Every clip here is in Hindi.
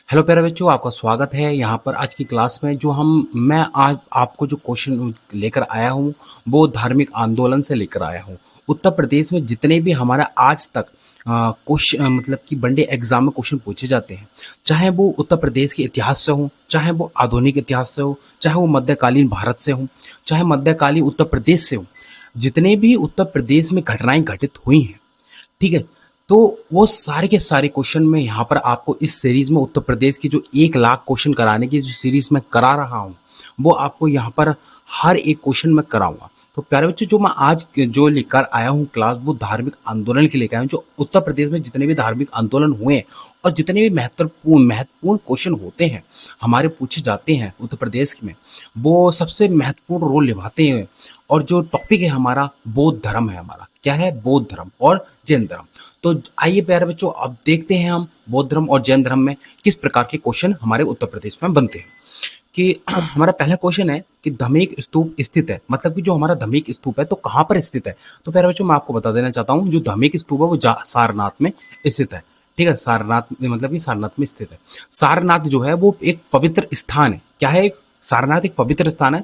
हेलो प्यारे बच्चों, आपका स्वागत है यहाँ पर आज की क्लास में। मैं आज आपको जो क्वेश्चन लेकर आया हूँ वो धार्मिक आंदोलन से लेकर आया हूँ। उत्तर प्रदेश में जितने भी हमारा आज तक क्वेश्चन मतलब कि वनडे एग्जाम में क्वेश्चन पूछे जाते हैं, चाहे वो उत्तर प्रदेश के इतिहास से हो, चाहे वो आधुनिक इतिहास से हो, चाहे वो मध्यकालीन भारत से हो, चाहे मध्यकालीन उत्तर प्रदेश से हो, जितने भी उत्तर प्रदेश में घटनाएं घटित हुई हैं, ठीक है। तो वो सारे के सारे क्वेश्चन मैं यहाँ पर आपको इस सीरीज में उत्तर प्रदेश की जो 1 लाख क्वेश्चन कराने की जो सीरीज मैं करा रहा हूँ, वो आपको यहाँ पर हर एक क्वेश्चन मैं कराऊंगा। तो प्यारे बच्चों, जो मैं आज जो लेकर आया हूँ क्लास, वो धार्मिक आंदोलन के लेकर आया हूँ। जो उत्तर प्रदेश में जितने भी धार्मिक आंदोलन हुए हैं और जितने भी महत्वपूर्ण महत्वपूर्ण क्वेश्चन होते हैं हमारे पूछे जाते हैं उत्तर प्रदेश में, वो सबसे महत्वपूर्ण रोल निभाते हैं। और जो टॉपिक है हमारा, बौद्ध धर्म है। हमारा क्या है? बौद्ध धर्म और जैन धर्म। तो आइए प्यारे बच्चों, अब देखते हैं हम बौद्ध धर्म और जैन धर्म में किस प्रकार के क्वेश्चन हमारे उत्तर प्रदेश में बनते हैं। कि हमारा पहला क्वेश्चन है कि धमेक स्तूप स्थित है, मतलब कि जो हमारा धमेक स्तूप है तो कहाँ पर स्थित है। तो प्यारे बच्चों, मैं आपको बता देना चाहता हूँ, जो धमेक स्तूप है वो सारनाथ में स्थित है। ठीक है, सारनाथ में, मतलब कि सारनाथ में स्थित है। सारनाथ जो है वो एक पवित्र स्थान है। क्या है? सारनाथ एक पवित्र स्थान है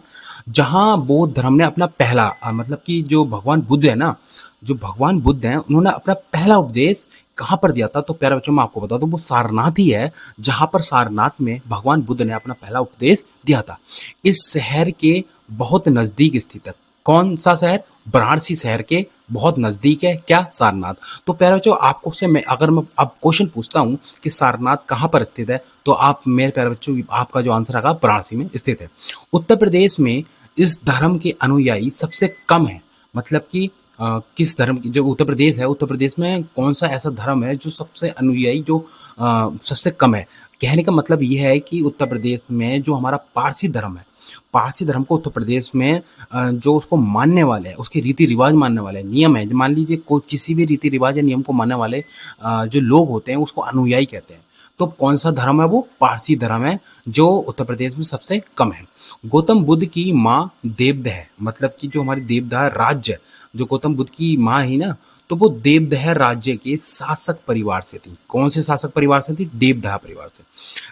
जहाँ बौद्ध धर्म ने अपना पहला मतलब कि जो भगवान बुद्ध है ना, जो भगवान बुद्ध हैं, उन्होंने अपना पहला उपदेश कहाँ पर दिया था। तो प्यारे बच्चों, मैं आपको बता दूं, वो सारनाथ ही है जहाँ पर सारनाथ में भगवान बुद्ध ने अपना पहला उपदेश दिया था। इस शहर के बहुत नजदीक स्थित है। कौन सा शहर? वाराणसी शहर के बहुत नजदीक है। क्या? सारनाथ। तो प्यारे बच्चों, आपको से मैं अगर मैं अब क्वेश्चन पूछता हूँ कि सारनाथ कहाँ पर स्थित है, तो आप मेरे प्यारे बच्चों, आपका जो आंसर आएगा वाराणसी में स्थित है। उत्तर प्रदेश में इस धर्म के अनुयायी सबसे कम है। मतलब कि किस धर्म की जो उत्तर प्रदेश है, उत्तर प्रदेश में कौन सा ऐसा धर्म है जो सबसे अनुयायी जो सबसे कम है। कहने का मतलब ये है कि उत्तर प्रदेश में जो हमारा पारसी धर्म है, पारसी धर्म को उत्तर प्रदेश में जो उसको मानने वाले हैं, उसके रीति रिवाज मानने वाले नियम है, मान लीजिए कोई किसी भी रीति रिवाज या नियम को मानने वाले जो लोग होते हैं उसको अनुयायी कहते हैं। तो कौन सा धर्म है? वो पारसी धर्म है जो उत्तर प्रदेश में सबसे कम है। गौतम बुद्ध की माँ देवदह है, मतलब कि जो हमारी देवदह राज्य, जो गौतम बुद्ध की माँ ही ना, तो वो देवदह राज्य के शासक परिवार से थी। कौन से शासक परिवार से थी? देवदह परिवार से,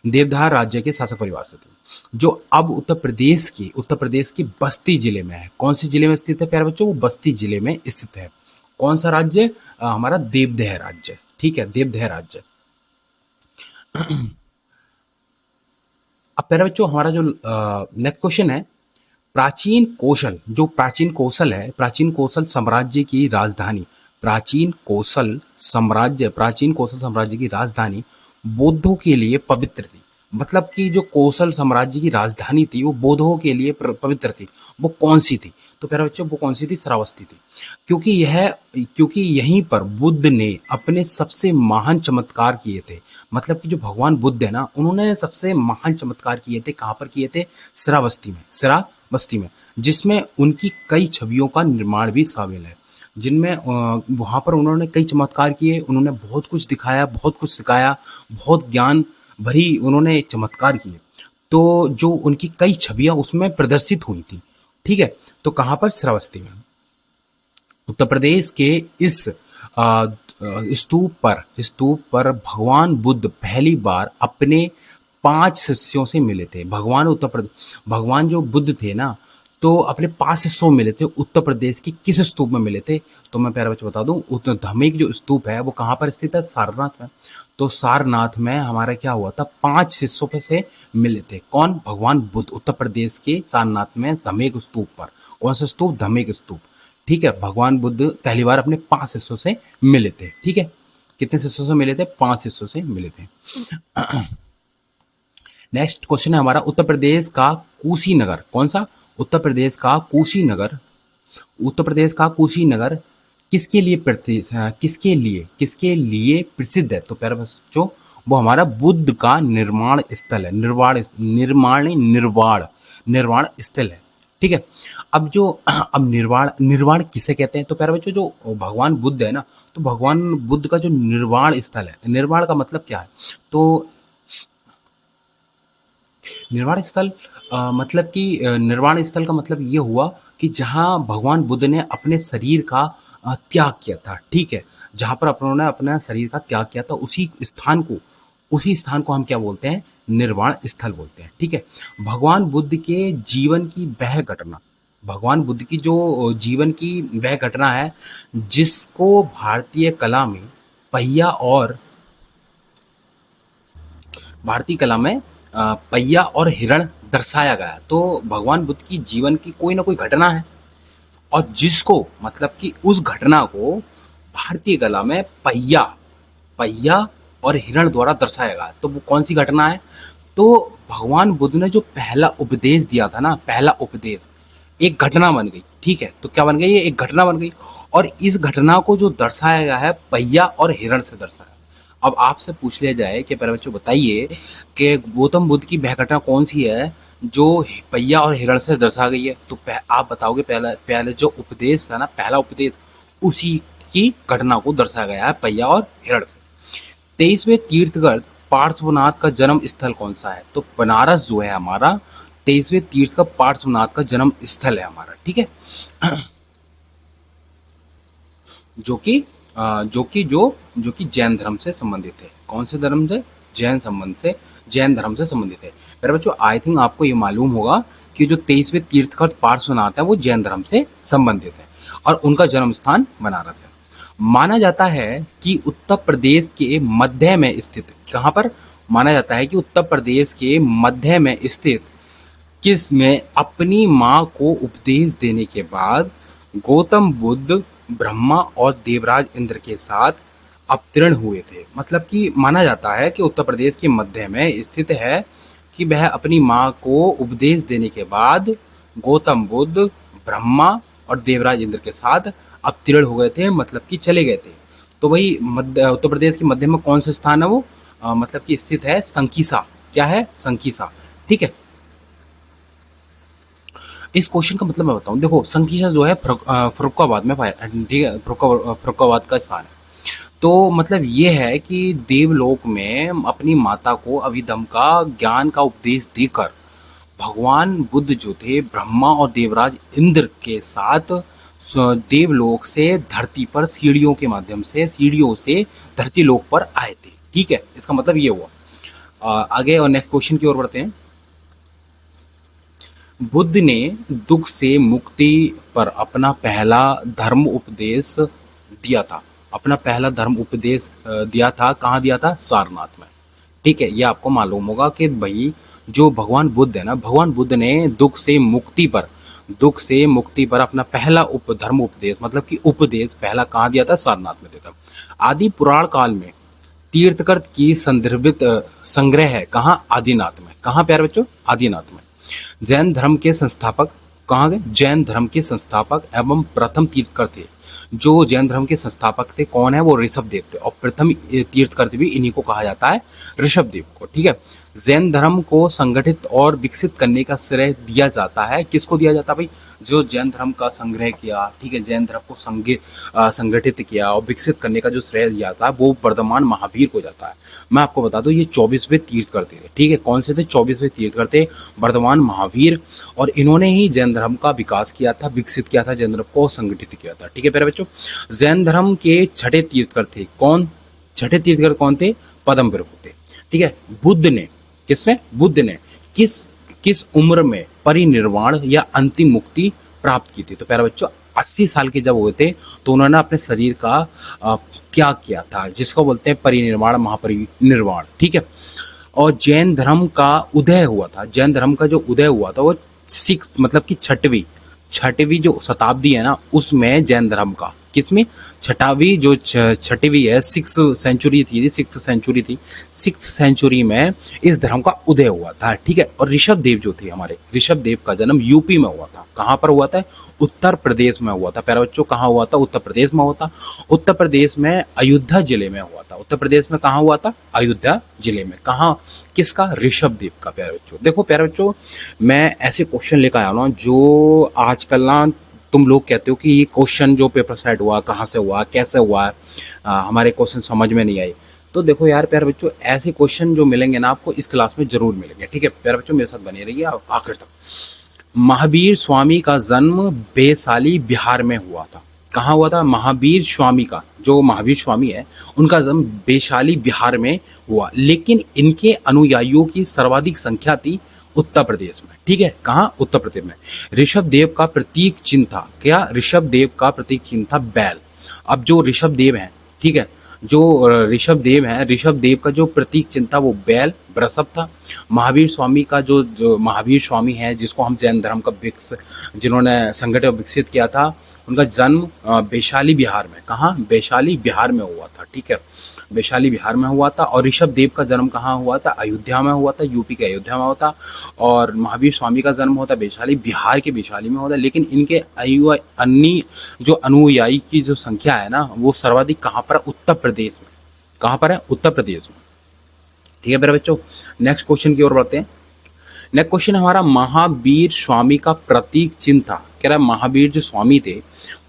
देवदह राज्य के शासक परिवार से थी, जो अब उत्तर प्रदेश की बस्ती जिले में है। कौन से जिले में स्थित है प्यारे बच्चों? वो बस्ती जिले में स्थित है। कौन सा राज्य? हमारा देवदह राज्य। ठीक है, देवदह राज्य। अब प्यारे बच्चों, हमारा जो नेक्स्ट क्वेश्चन है, प्राचीन कौशल साम्राज्य की राजधानी, प्राचीन कौशल साम्राज्य की राजधानी बौद्धों के लिए पवित्र थी। मतलब कि जो कौशल साम्राज्य की राजधानी थी वो बौद्धों के लिए पवित्र थी। वो कौन सी थी? तो प्यारे बच्चों, वो कौन सी थी? श्रावस्ती थी। क्योंकि यहीं पर बुद्ध ने अपने सबसे महान चमत्कार किए थे। मतलब कि जो भगवान बुद्ध है ना, उन्होंने सबसे महान चमत्कार किए थे। कहाँ पर किए थे? श्रावस्ती में, जिसमें उनकी कई छवियों का निर्माण भी शामिल है। जिनमें वहाँ पर उन्होंने कई चमत्कार किए, उन्होंने बहुत कुछ दिखाया, बहुत कुछ सिखाया, बहुत ज्ञान भरी उन्होंने चमत्कार किए। तो जो उनकी कई छवियां उसमें प्रदर्शित हुई थी। ठीक है, तो कहाँ पर? श्रावस्ती में। उत्तर प्रदेश के इस स्तूप पर भगवान बुद्ध पहली बार अपने 5 शिष्यों से मिले थे। भगवान जो बुद्ध थे ना, तो अपने 5 शिष्यों में मिले थे। उत्तर प्रदेश की किस स्तूप में मिले थे? तो मैं प्यारे बच्चों बता दूं, उत्तर धमेक जो स्तूप है वो कहाँ पर स्थित है? सारनाथ में। तो सारनाथ में हमारा क्या हुआ था? 5 शिष्यों पे से मिले थे। कौन? भगवान बुद्ध। उत्तर प्रदेश के सारनाथ में धमेक स्तूप पर। कौन सा स्तूप? धमेक स्तूप। ठीक है, भगवान बुद्ध पहली बार अपने 5 शिष्यों से मिले थे। ठीक है, कितने शिष्यों से मिले थे? 5 शिष्यों से मिले थे। नेक्स्ट क्वेश्चन है हमारा, उत्तर प्रदेश का कुशीनगर। कौन सा? उत्तर प्रदेश का कुशीनगर। उत्तर प्रदेश का कुशीनगर किसके लिए प्रसिद्ध है? तो प्यारे बच्चों, वो हमारा बुद्ध का निर्माण स्थल है। निर्वाण स्थल है। ठीक है। अब निर्वाण किसे कहते हैं? तो प्यारे बच्चों, जो भगवान बुद्ध है ना, तो भगवान बुद्ध का जो निर्वाण स्थल है, निर्वाण का मतलब क्या है? तो निर्वाण स्थल मतलब कि निर्वाण स्थल का मतलब ये हुआ कि जहाँ भगवान बुद्ध ने अपने शरीर का त्याग किया था। ठीक है, जहाँ पर उन्होंने अपना शरीर का त्याग किया था, उसी स्थान को उसी स्थान को हम क्या बोलते हैं, निर्वाण स्थल बोलते हैं। ठीक है, भगवान बुद्ध के जीवन की वह घटना, भगवान बुद्ध की जो जीवन की वह घटना है जिसको भारतीय कला में पहिया और भारतीय कला में पहिया और हिरण दर्शाया गया है। तो भगवान बुद्ध की जीवन की कोई ना कोई घटना है और जिसको मतलब कि उस घटना को भारतीय कला में पहिया पहिया और हिरण द्वारा दर्शाया गया है। तो वो कौन सी घटना है? तो भगवान बुद्ध ने जो पहला उपदेश दिया था ना, पहला उपदेश एक घटना बन गई। ठीक है, तो क्या बन गई? ये एक घटना बन गई और इस घटना को जो दर्शाया गया है पहिया और हिरण से दर्शाया। अब आपसे पूछ लिया जाए कि पहले बच्चों बताइए कि गौतम बुद्ध की वह घटना कौन सी है जो पहिया और हिरण से दर्शा गई है? तो आप बताओगे पहले पहले जो उपदेश था ना, पहला उपदेश, उसी की घटना को दर्शाया गया है पहिया और हिरण से। 23वें तीर्थगढ़ पार्श्वनाथ का जन्म स्थल कौन सा है? तो बनारस जो है हमारा 23वें तीर्थ का पार्श्वनाथ का जन्म स्थल है हमारा। ठीक है, जो कि जो कि जैन धर्म से संबंधित है। कौन से धर्म से? जैन धर्म से संबंधित है। मेरे बच्चों आई थिंक आपको ये मालूम होगा कि जो 23वें तीर्थकर पार्श्वनाथ है वो जैन धर्म से संबंधित है और उनका जन्म स्थान बनारस है। माना जाता है कि उत्तर प्रदेश के मध्य में स्थित, कहाँ पर माना जाता है कि उत्तर प्रदेश के मध्य में स्थित किस में अपनी माँ को उपदेश देने के बाद गौतम बुद्ध ब्रह्मा और देवराज इंद्र के साथ अवतीर्ण हुए थे। मतलब कि माना जाता है कि उत्तर प्रदेश के मध्य में स्थित है कि वह अपनी माँ को उपदेश देने के बाद गौतम बुद्ध ब्रह्मा और देवराज इंद्र के साथ अवतीर्ण हो गए थे, मतलब कि चले गए थे। तो वही मध्य उत्तर प्रदेश के मध्य में कौन सा स्थान है वो? मतलब कि स्थित है संकीसा। क्या है? संकीसा। ठीक है, इस क्वेश्चन का मतलब मैं बताऊं। देखो संकीसा जो है फर्रुखाबाद में पाया, ठीक है, फर्रुखाबाद का स्थान है। तो मतलब ये है कि देवलोक में अपनी माता को अभिधम का ज्ञान का उपदेश देकर भगवान बुद्ध जो थे ब्रह्मा और देवराज इंद्र के साथ देवलोक से धरती पर सीढ़ियों के माध्यम से, सीढ़ियों से धरती लोक पर आए थे। ठीक है, इसका मतलब ये हुआ। आगे और नेक्स्ट क्वेश्चन की ओर बढ़ते हैं। बुद्ध ने दुख से मुक्ति पर अपना पहला धर्म उपदेश दिया था। अपना पहला धर्म उपदेश दिया था, कहाँ दिया था? सारनाथ में। ठीक है, ये आपको मालूम होगा कि भाई जो भगवान बुद्ध है ना, भगवान बुद्ध ने दुख से मुक्ति पर अपना पहला धर्म उपदेश, मतलब कि उपदेश पहला कहाँ दिया था? सारनाथ में दिया था। आदि पुराण काल में तीर्थकृत की संदर्भित संग्रह है कहाँ? आदिनाथ में। कहाँ प्यारे बच्चों? आदिनाथ में। जैन धर्म के संस्थापक कहाँ गए? जैन धर्म के संस्थापक एवं प्रथम तीर्थकर थे। जो जैन धर्म के संस्थापक थे कौन है? वो ऋषभदेव थे और प्रथम तीर्थकर भी इन्हीं को कहा जाता है, ऋषभदेव को। ठीक है, जैन धर्म को संगठित और विकसित करने का श्रेय दिया जाता है, किसको दिया जाता है भाई? जो जैन धर्म का संग्रह किया, ठीक है, जैन धर्म को संगठित किया और विकसित करने का जो श्रेय दिया था वो वर्धमान महावीर को जाता है। मैं आपको बता दूं ये 24वें तीर्थकर थे। ठीक है, कौन से थे? 24वें तीर्थकर थे, वर्धमान महावीर। और इन्होंने ही जैन धर्म का विकास किया था, विकसित किया था, जैन धर्म को संगठित किया था। ठीक है प्यारे बच्चों, जैन धर्म के छठे तीर्थकर थे कौन? छठे तीर्थकर कौन थे? पद्म प्रभु थे। ठीक है, बुद्ध ने किसमें? बुद्ध ने किस किस उम्र में परिनिर्वाण या अंतिम मुक्ति प्राप्त की थी? तो प्यारे बच्चों 80 साल के जब हुए थे तो उन्होंने अपने शरीर का त्याग किया था, जिसको बोलते हैं परिनिर्वाण, महापरिनिर्वाण। ठीक है, और जैन धर्म का उदय हुआ था, जैन धर्म का जो उदय हुआ था वो 6 मतलब कि छठवीं जो शताब्दी है ना, उसमें जैन धर्म का किसमें? छठवीं है, 6th सेंचुरी थी। 6th सेंचुरी में इस धर्म का उदय हुआ था। ठीक है, और ऋषभदेव जो थे हमारे, ऋषभदेव का जन्म यूपी में हुआ था। कहाँ पर हुआ था? उत्तर प्रदेश में हुआ था। प्यारे बच्चों कहाँ हुआ था? उत्तर प्रदेश में हुआ था। उत्तर प्रदेश में अयोध्या जिले में हुआ था। उत्तर प्रदेश में कहाँ हुआ था? अयोध्या जिले में। कहाँ? किसका? ऋषभदेव का। प्यारे बच्चों देखो, प्यारे बच्चों मैं ऐसे क्वेश्चन लेकर आया हूँ जो आजकल ना तुम लोग कहते हो कि ये क्वेश्चन जो पेपर सेट हुआ कहाँ से हुआ, कैसे हुआ है, हमारे क्वेश्चन समझ में नहीं आए। तो देखो यार प्यारे बच्चों, ऐसे क्वेश्चन जो मिलेंगे ना आपको इस क्लास में जरूर मिलेंगे। ठीक है प्यारे बच्चों, मेरे साथ बने रहिए आखिर तक। महावीर स्वामी का जन्म वैशाली बिहार में हुआ था। कहाँ हुआ था? महावीर स्वामी का, जो महावीर स्वामी है उनका जन्म वैशाली बिहार में हुआ, लेकिन इनके अनुयायियों की सर्वाधिक संख्या थी उत्तर प्रदेश में। ठीक है, कहाँ? उत्तर प्रदेश में। ऋषभ देव का प्रतीक चिन्ह था क्या? ऋषभ देव का प्रतीक चिन्ह था बैल। अब जो ऋषभ देव हैं, ठीक है, जो ऋषभ देव हैं, ऋषभ देव का जो प्रतीक चिन्ह था वो बैल वृषभ था। महावीर स्वामी का जो महावीर स्वामी है, जिसको हम जैन धर्म का जिन्होंने संगठन विकसित किया था, उनका जन्म वैशाली बिहार में, कहाँ? वैशाली बिहार में हुआ था। ठीक है, वैशाली बिहार में हुआ था। और ऋषभ देव का जन्म कहाँ हुआ था? अयोध्या में हुआ था, यूपी के अयोध्या में हुआ था। और महावीर स्वामी का जन्म होता वैशाली, बिहार के वैशाली में होता, लेकिन इनके अन्य जो अनुयायी की जो संख्या है ना, वो सर्वाधिक कहाँ पर? उत्तर प्रदेश में। कहाँ पर है? उत्तर प्रदेश में। ठीक है मेरे बच्चों, नेक्स्ट क्वेश्चन की ओर बढ़ते हैं। नेक्स्ट क्वेश्चन हमारा, महावीर स्वामी का प्रतीक चिन्ह था। कह रहा है महावीर जो स्वामी थे,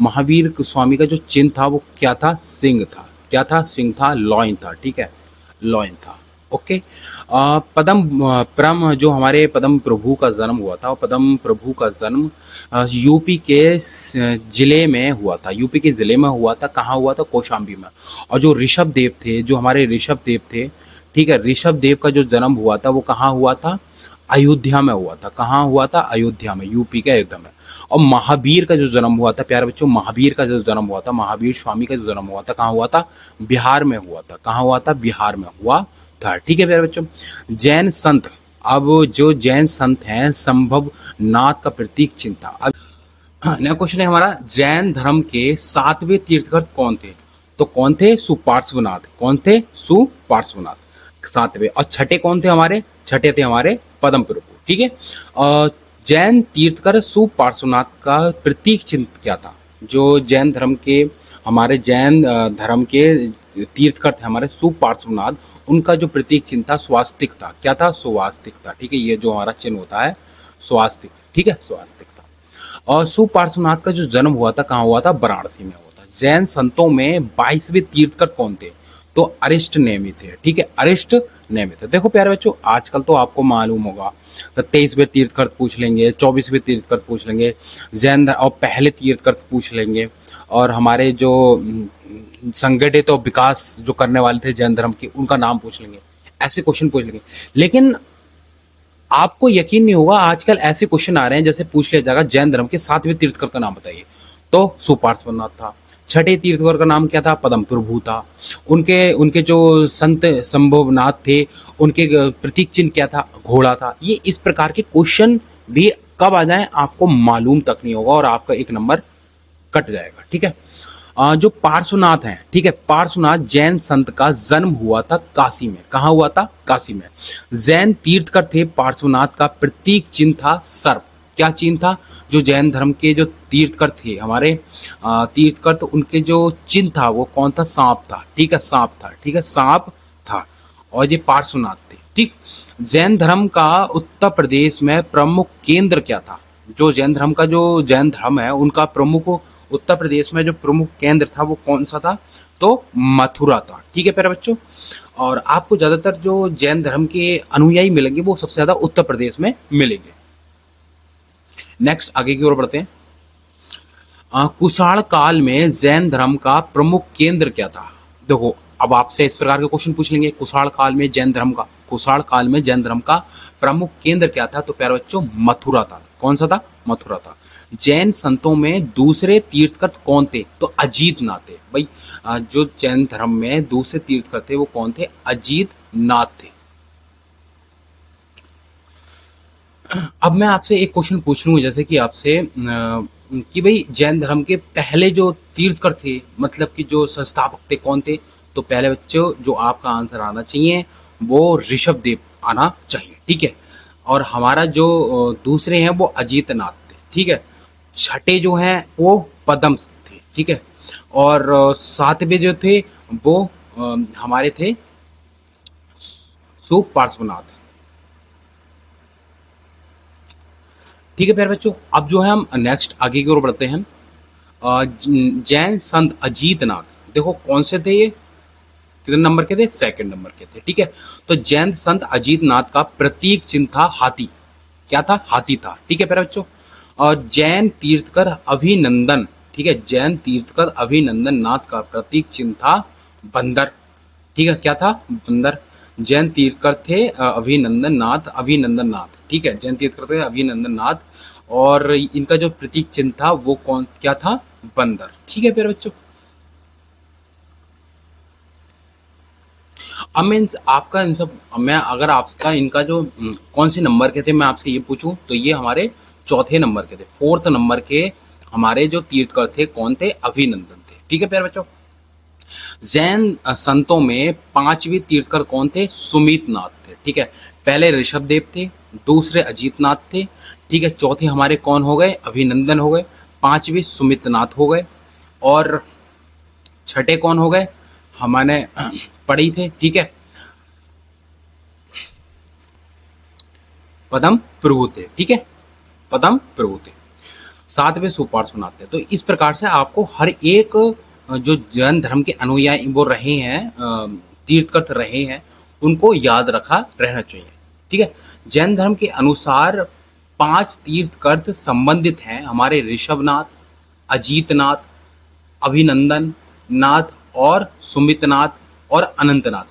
महावीर स्वामी का जो चिन्ह था वो क्या था? सिंह था। क्या था? सिंह था, लॉइन था। ठीक है, लॉइन था। ओके। परम जो हमारे पद्म प्रभु का जन्म हुआ था, पद्म प्रभु का जन्म यूपी के जिले में हुआ था। यूपी के जिले में हुआ था। कहाँ हुआ था? कौशाम्बी में। और जो ऋषभ देव थे, जो हमारे ऋषभ देव थे, ठीक है, ऋषभ देव का जो जन्म हुआ था वो कहाँ हुआ था? अयोध्या में हुआ था। कहाँ हुआ था? अयोध्या में, यूपी के अयोध्या में। और महावीर का जो जन्म हुआ था प्यारे बच्चों, महावीर का जो जन्म हुआ था, महावीर स्वामी का जो जन्म हुआ था, कहाँ हुआ था? बिहार में हुआ था। कहाँ हुआ था? बिहार में हुआ था। ठीक है प्यारे बच्चों। जैन संत, अब जो जैन संत हैं, संभव नाथ का प्रतीक चिन्ह था। नया क्वेश्चन है हमारा, जैन धर्म के 7वें तीर्थकर कौन थे? तो कौन थे? सुपार्श्वनाथ। कौन थे? सुपार्श्वनाथ 7वें। और छठे कौन थे हमारे? छठे थे हमारे पद्म प्रभु। ठीक है। जैन तीर्थकर सुपार्श्वनाथ का प्रतीक चिन्ह क्या था? जो जैन धर्म के, हमारे जैन धर्म के तीर्थकर थे हमारे सुपार्श्वनाथ, उनका जो प्रतीक चिन्ह था स्वास्तिक था। क्या था? स्वास्तिक था। ठीक है, ये जो हमारा चिन्ह होता है स्वास्तिक। ठीक है, स्वास्तिक था। और सुपार्श्वनाथ का जो जन्म हुआ था कहाँ हुआ था? वाराणसी में हुआ था। जैन संतों में 22वें तीर्थकर कौन थे? तो अरिष्ट नेमि थे। ठीक है, अरिष्ट नेमि थे। देखो प्यारे बच्चों, आजकल तो आपको मालूम होगा 23वें तीर्थकर पूछ लेंगे, 24वें तीर्थकर पूछ लेंगे, जैन और पहले तीर्थकर पूछ लेंगे, और हमारे जो संगठित और विकास जो करने वाले थे जैन धर्म के, उनका नाम पूछ लेंगे, ऐसे क्वेश्चन पूछ लेंगे। लेकिन आपको यकीन नहीं होगा, आजकल ऐसे क्वेश्चन आ रहे हैं जैसे पूछ लिया जाएगा जैन धर्म के 7वें तीर्थकर का नाम बताइए, तो सुपार्श्वनाथ था। छठे तीर्थकर का नाम क्या था? पद्म प्रभु था। उनके उनके जो संत संभवनाथ थे, उनके प्रतीक चिन्ह क्या था? घोड़ा था। ये इस प्रकार के क्वेश्चन भी कब आ जाए आपको मालूम तक नहीं होगा, और आपका एक नंबर कट जाएगा। ठीक है। जो पार्श्वनाथ हैं, ठीक है, पार्श्वनाथ जैन संत का जन्म हुआ था काशी में। कहाँ हुआ था? काशी में। जैन तीर्थकर थे, पार्श्वनाथ का प्रतीक चिन्ह था सर्प। क्या चिन्ह था? जो जैन धर्म के जो तीर्थकर थे हमारे तीर्थकर, तो उनके जो चिन्ह था वो कौन था? सांप था। ठीक है, सांप था। ठीक है, सांप था। और ये पार्श्वनाथ थे। ठीक। जैन धर्म का उत्तर प्रदेश में प्रमुख केंद्र क्या था? जो जैन धर्म का, जो जैन धर्म है उनका प्रमुख उत्तर प्रदेश में जो प्रमुख केंद्र था वो कौन सा था? तो मथुरा था। ठीक है प्यारे बच्चों। और आपको ज्यादातर जो जैन धर्म के अनुयायी मिलेंगे वो सबसे ज्यादा उत्तर प्रदेश में मिलेंगे। नेक्स्ट आगे की ओर बढ़ते हैं। कुषाण काल में जैन धर्म का प्रमुख केंद्र क्या था? देखो, अब आपसे इस प्रकार के क्वेश्चन पूछ लेंगे, कुषाण काल में जैन धर्म का, कुषाण काल में जैन धर्म का प्रमुख केंद्र क्या था? तो प्यारे बच्चों मथुरा था। कौन सा था? मथुरा था। जैन संतों में दूसरे तीर्थकर कौन थे? तो अजीत नाथ थे। भाई, जो जैन धर्म में दूसरे तीर्थकर थे वो कौन थे? अजीत नाथ थे। अब मैं आपसे एक क्वेश्चन पूछ लूंगा, जैसे कि आपसे कि भाई जैन धर्म के पहले जो तीर्थकर थे, मतलब कि जो संस्थापक थे, कौन थे? तो पहले बच्चों जो आपका आंसर आना चाहिए वो ऋषभ देव आना चाहिए। ठीक है। और हमारा जो दूसरे हैं वो अजीत नाथ थे। ठीक है। छठे जो हैं वो पद्म थे। ठीक है। और 7वें जो थे वो हमारे थे सुपार्श्वनाथ। ठीक है प्यारे बच्चों, अब जो है हम नेक्स्ट आगे की ओर बढ़ते हैं। जैन संत अजीत नाथ, देखो कौन से थे ये? कितने नंबर के थे? 2nd नंबर के थे। ठीक है। तो जैन संत अजीत नाथ का प्रतीक चिन्ह था हाथी। क्या था? हाथी था। ठीक है प्यारे बच्चों। और जैन तीर्थकर अभिनंदन, ठीक है। जैन तीर्थकर अभिनंदन नाथ का प्रतीक चिन्ह था बंदर, ठीक है। क्या था? बंदर। जैन तीर्थकर थे अभिनंदन नाथ, ठीक है। जैन तीर्थकर थे अभिनंदन नाथ, और इनका जो प्रतीक चिन्ह था वो क्या था? बंदर, ठीक है प्यारे बच्चों। अब मैं आपका इन सब, मैं अगर आपका इनका जो कौन से नंबर के थे मैं आपसे ये पूछूं तो ये हमारे चौथे नंबर के थे, फोर्थ नंबर के हमारे जो तीर्थकर थे कौन थे? अभिनंदन थे, ठीक है प्यारे बच्चों। जैन संतों में पांचवें तीर्थकर कौन थे? सुमित नाथ थे, ठीक है। पहले ऋषभ देव थे, दूसरे अजीत नाथ थे, ठीक है। चौथे हमारे कौन हो गए? अभिनंदन हो गए। पांचवें सुमित नाथ हो गए, और छठे कौन हो गए? हमारे पढ़ी थे, ठीक है, पदम प्रभु थे, ठीक है, पदम प्रभु थे। सातवें सुपार्श्वनाथ थे। तो इस प्रकार से आपको हर एक जो जैन धर्म के अनुयायी वो रहे हैं, तीर्थकर रहे हैं, उनको याद रखा रहना चाहिए, ठीक है। जैन धर्म के अनुसार 5 तीर्थकर संबंधित हैं हमारे ऋषभनाथ, अजीतनाथ, अभिनंदन नाथ और सुमितनाथ और अनंतनाथ।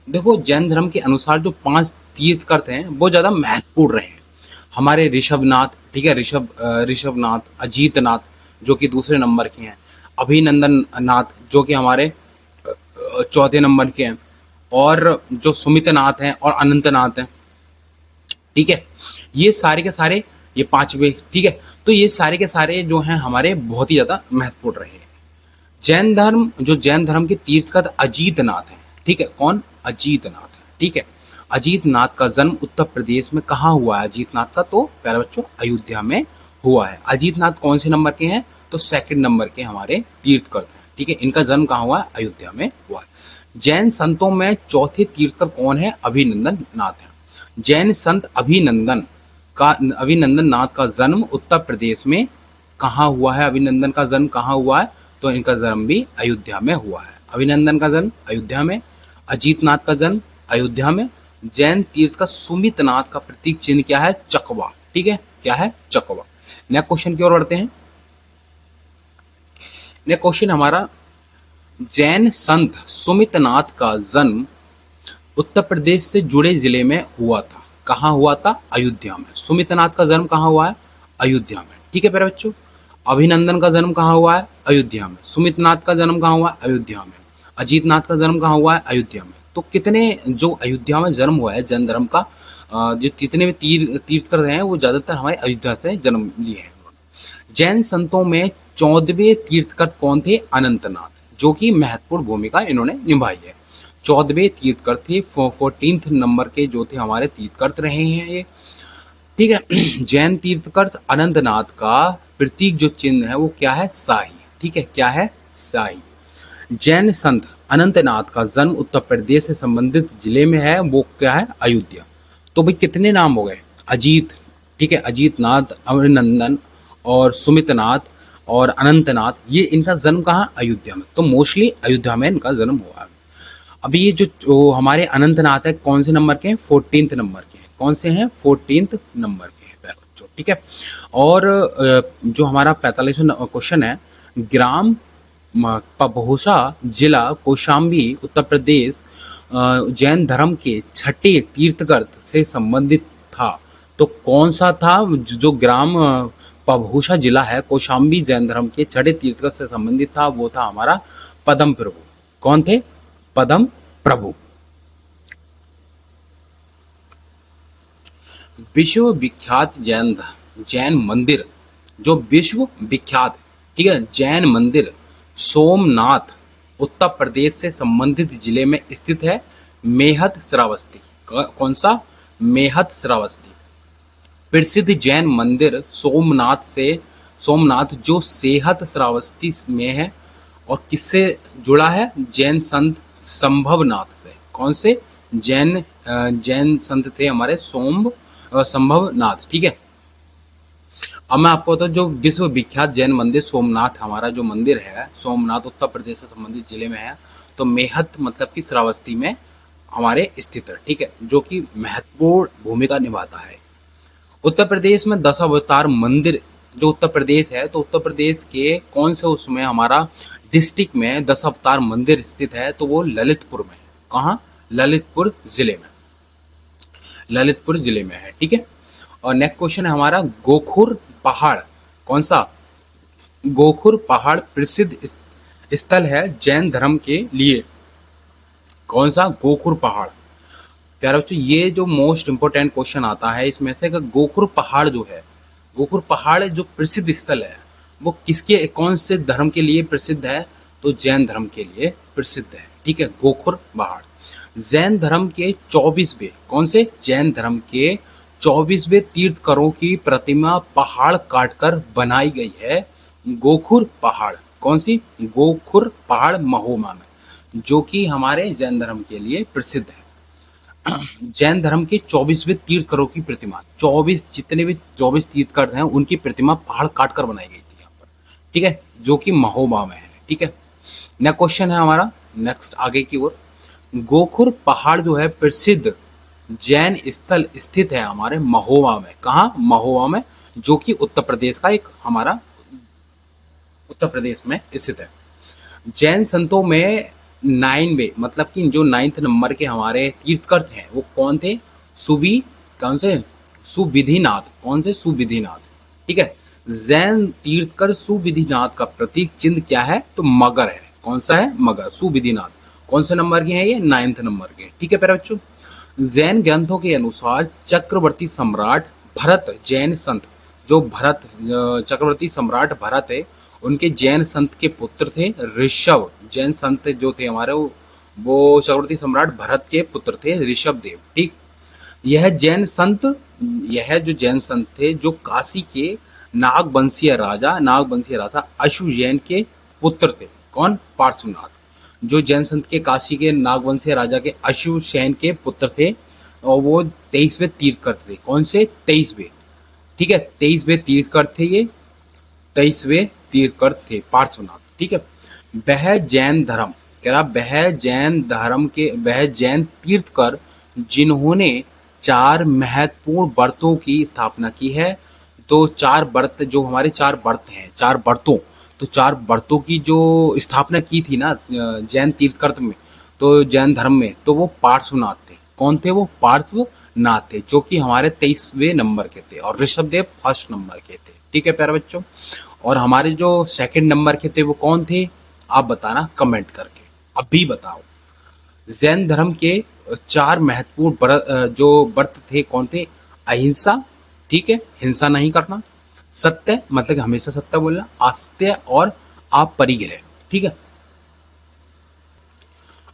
देखो जैन धर्म के अनुसार जो 5 तीर्थकर हैं वो ज़्यादा महत्वपूर्ण रहे हैं। हमारे ऋषभनाथ, ठीक है, ऋषभनाथ, अजीतनाथ जो कि दूसरे नंबर के हैं, अभिनंदन नाथ जो कि हमारे चौथे नंबर के हैं, और जो सुमितनाथ हैं और अनंतनाथ हैं, ठीक है। ये सारे के सारे, ये पांचवे, ठीक है। तो ये सारे के सारे जो हैं हमारे बहुत ही ज़्यादा महत्वपूर्ण रहे हैं। जैन धर्म के तीर्थकर अजीतनाथ हैं, ठीक है। कौन? अजीतनाथ है, ठीक है। अजीतनाथ का जन्म उत्तर प्रदेश में कहाँ हुआ है? अजीतनाथ का तो प्यारे बच्चों अयोध्या में हुआ है। अजीतनाथ कौन से नंबर के हैं? तो सेकंड नंबर के हमारे तीर्थकर हैं, ठीक है। इनका जन्म कहाँ हुआ है? अयोध्या में हुआ है। जैन संतों में चौथे तीर्थकर कौन है? अभिनंदन नाथ है। जैन संत अभिनंदन नाथ का जन्म उत्तर प्रदेश में कहाँ हुआ है? अभिनंदन का जन्म कहाँ हुआ है? तो इनका जन्म भी अयोध्या में हुआ है। अभिनंदन का जन्म अयोध्या में, अजीतनाथ का जन्म अयोध्या में। जैन तीर्थ का सुमितनाथ का प्रतीक चिन्ह क्या है? चकवा, ठीक है। क्या है? चकवा। नेक्स्ट क्वेश्चन की ओर बढ़ते हैं। नेक्स्ट क्वेश्चन हमारा, जैन संत सुमितनाथ का जन्म उत्तर प्रदेश से जुड़े जिले में हुआ था। कहाँ हुआ था? अयोध्या में। सुमितनाथ का जन्म कहाँ हुआ है? अयोध्या में, ठीक है प्यारे बच्चों। अभिनंदन का जन्म कहाँ हुआ है? अयोध्या में। सुमितनाथ का जन्म कहाँ हुआ है? अयोध्या में। अजीतनाथ का जन्म कहाँ हुआ है? अयोध्या में। तो कितने जो अयोध्या में जन्म हुआ है जैन धर्म का, जो कितने भी तीर्थकर रहे हैं वो ज्यादातर हमारे अयोध्या से जन्म लिए हैं। जैन संतों में 14वें तीर्थकर कौन थे? अनंतनाथ, जो कि महत्वपूर्ण भूमिका इन्होंने निभाई है। 14वें तीर्थकर थे, 14th नंबर के जो थे हमारे तीर्थकर रहे हैं ये, ठीक है। जैन तीर्थकर अनंतनाथ का प्रतीक जो चिन्ह है वो क्या है? साई, ठीक है। क्या है? साई। जैन संत अनंतनाथ का जन्म उत्तर प्रदेश से संबंधित जिले में है, वो क्या है? अयोध्या। तो भाई कितने नाम हो गए? अजीत, ठीक है, अजीतनाथ, अभिनंदन और सुमितनाथ और अनंतनाथ, ये इनका जन्म कहाँ? अयोध्या में। तो मोस्टली अयोध्या में इनका जन्म हुआ है। अभी ये जो हमारे अनंतनाथ है कौन से नंबर के हैं? 14th नंबर के हैं। कौन से हैं? 14th नंबर के हैं प्यारे बच्चों, ठीक है। और जो हमारा 45वां क्वेश्चन है, ग्राम पबहुसा जिला कौशाम्बी उत्तर प्रदेश जैन धर्म के छठे तीर्थकर से संबंधित था। तो कौन सा था? जो ग्राम पबहुसा जिला है कौशाम्बी जैन धर्म के छठे तीर्थकर से संबंधित था, वो था हमारा पदम प्रभु। कौन थे? पदम प्रभु। विश्व विख्यात जैन मंदिर, जो विश्व विख्यात, ठीक है, जैन मंदिर सोमनाथ उत्तर प्रदेश से संबंधित जिले में स्थित है। मेहत श्रावस्ती। कौन सा? मेहत श्रावस्ती। प्रसिद्ध जैन मंदिर सोमनाथ जो सेहत श्रावस्ती में है, और किससे जुड़ा है? जैन संत संभवनाथ से। कौन से? जैन संत थे हमारे संभवनाथ, ठीक है। अब मैं आपको बताऊं, जो विश्व विख्यात जैन मंदिर सोमनाथ, हमारा जो मंदिर है सोमनाथ उत्तर प्रदेश से संबंधित जिले में है, तो मेहत मतलब कि श्रावस्ती में हमारे स्थित है, ठीक है, जो कि महत्वपूर्ण भूमिका निभाता है। उत्तर प्रदेश में 10 अवतार मंदिर जो उत्तर प्रदेश है, तो उत्तर प्रदेश के कौन से उसमें हमारा डिस्ट्रिक्ट में 10 अवतार मंदिर स्थित है, तो वो ललितपुर में है। कहाँ? ललितपुर जिले में, ललितपुर जिले में है। ठीक है। और नेक्स्ट क्वेश्चन है हमारा, गोखुर पहाड़ कौन सा? गोखुर पहाड़ प्रसिद्ध स्थल है जैन धर्म के लिए। कौन सा? गोखुर पहाड़। प्यारे बच्चों, ये जो मोस्ट इंपोर्टेंट क्वेश्चन आता है इसमें से कि गोखुर पहाड़ जो है, गोखुर पहाड़ जो प्रसिद्ध स्थल है वो किसके, कौन से धर्म के लिए प्रसिद्ध है? तो जैन धर्म के लिए प्रसिद्ध है। ठीक है, गोखुर पहाड़ जैन धर्म के 24वें, कौन से? जैन धर्म के 24वें तीर्थकरों की प्रतिमा पहाड़ काटकर बनाई गई है। गोखुर पहाड़ कौन सी? गोखुर पहाड़ महोबा में, जो कि हमारे जैन धर्म के लिए प्रसिद्ध है। जैन धर्म के 24वें तीर्थकरों की प्रतिमा, 24 जितने भी 24 तीर्थकर हैं उनकी प्रतिमा पहाड़ काट कर बनाई गई थी यहाँ पर। ठीक है, जो कि महोबा में है। ठीक है। नेक्स्ट क्वेश्चन है हमारा, नेक्स्ट आगे की ओर, गोखुर पहाड़ जो है प्रसिद्ध जैन स्थल स्थित है हमारे महोबा में। कहाँ? महोबा में, जो कि उत्तर प्रदेश का एक हमारा उत्तर प्रदेश में स्थित है। जैन संतों में 9वें, मतलब कि जो 9th नंबर के हमारे तीर्थकर हैं वो कौन थे? कौन से? सुविधिनाथ। कौन से? सुविधिनाथ। ठीक है। जैन तीर्थकर सुविधिनाथ का प्रतीक चिन्ह क्या है? तो मगर है। कौन सा है? मगर। सुविधिनाथ कौन से नंबर के हैं? ये 9th नंबर के। ठीक है प्यारे बच्चों, जैन ग्रंथों के अनुसार चक्रवर्ती सम्राट भरत, जैन संत जो भरत, चक्रवर्ती सम्राट भरत है, उनके जैन संत के पुत्र थे ऋषभ। जैन संत जो थे हमारे वो चक्रवर्ती सम्राट भरत के पुत्र थे ऋषभ देव। ठीक। यह जो जैन संत थे जो काशी के नागवंशीय राजा अश्वजैन के पुत्र थे। कौन? पार्श्वनाथ। जो जैन संत के काशी के नागवंशीय राजा के अश्वसेन के पुत्र थे और वो 23वें तीर्थकर थे। कौन से? 23वें। ठीक है, 23वें तीर्थकर थे ये, 23वें तीर्थकर थे पार्श्वनाथ। ठीक है। वह जैन धर्म, कह रहा वह जैन तीर्थकर जिन्होंने 4 महत्वपूर्ण व्रतों की स्थापना की है। तो 4 व्रत, जो हमारे 4 व्रत हैं, 4 व्रतों, तो 4 व्रतों की जो स्थापना की थी ना जैन तीर्थकर में, तो जैन धर्म में, तो वो पार्श्वनाथ थे। कौन थे वो? पार्श्वनाथ थे, जो कि हमारे 23वें नंबर के थे और ऋषभदेव 1st नंबर के थे। ठीक है प्यारे बच्चों, और हमारे जो 2nd नंबर के थे वो कौन थे? आप बताना कमेंट करके, अभी बताओ। जैन धर्म के 4 महत्वपूर्ण जो व्रत थे कौन थे? अहिंसा, ठीक है, हिंसा नहीं करना, सत्य मतलब कि हमेशा सत्य बोलना, आस्त्य और अपरिग्रह। ठीक है।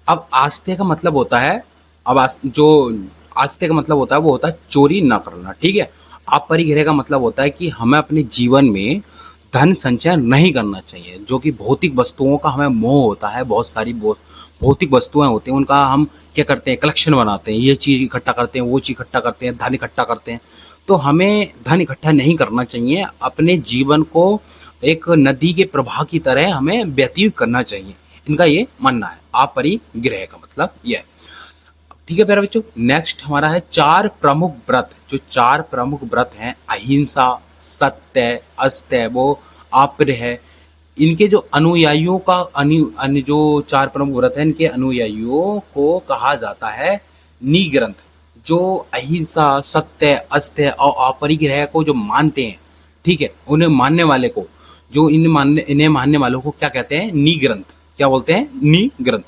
अब आस्त्य का मतलब होता है, जो आस्त्य का मतलब होता है वो होता है चोरी ना करना। ठीक है। अपरिग्रह का मतलब होता है कि हमें अपने जीवन में धन संचय नहीं करना चाहिए, जो कि भौतिक वस्तुओं का हमें मोह होता है। बहुत सारी भौतिक वस्तुएं होती हैं, उनका हम क्या करते हैं? कलेक्शन बनाते हैं, ये चीज़ इकट्ठा करते हैं, वो चीज़ इकट्ठा करते हैं, धन इकट्ठा करते हैं। तो हमें धन इकट्ठा नहीं करना चाहिए, अपने जीवन को एक नदी के प्रवाह की तरह हमें व्यतीत करना चाहिए, इनका ये मानना है। अपरिग्रह का मतलब ये है। ठीक है प्यारे बच्चों, नेक्स्ट हमारा है 4 प्रमुख व्रत। जो 4 प्रमुख व्रत हैं, अहिंसा, सत्य, अस्त्य, वो आप्र है, इनके जो अनुयायियों का अन्य जो 4 प्रमुख व्रत हैं, इनके अनुयायियों को कहा जाता है निग्रंथ। जो अहिंसा, सत्य, अस्त्य और अपरिग्रह को जो मानते हैं, ठीक है, उन्हें मानने वाले को, जो इन्हें मानने वालों को क्या कहते हैं? निग्रंथ। क्या बोलते हैं? निग्रंथ।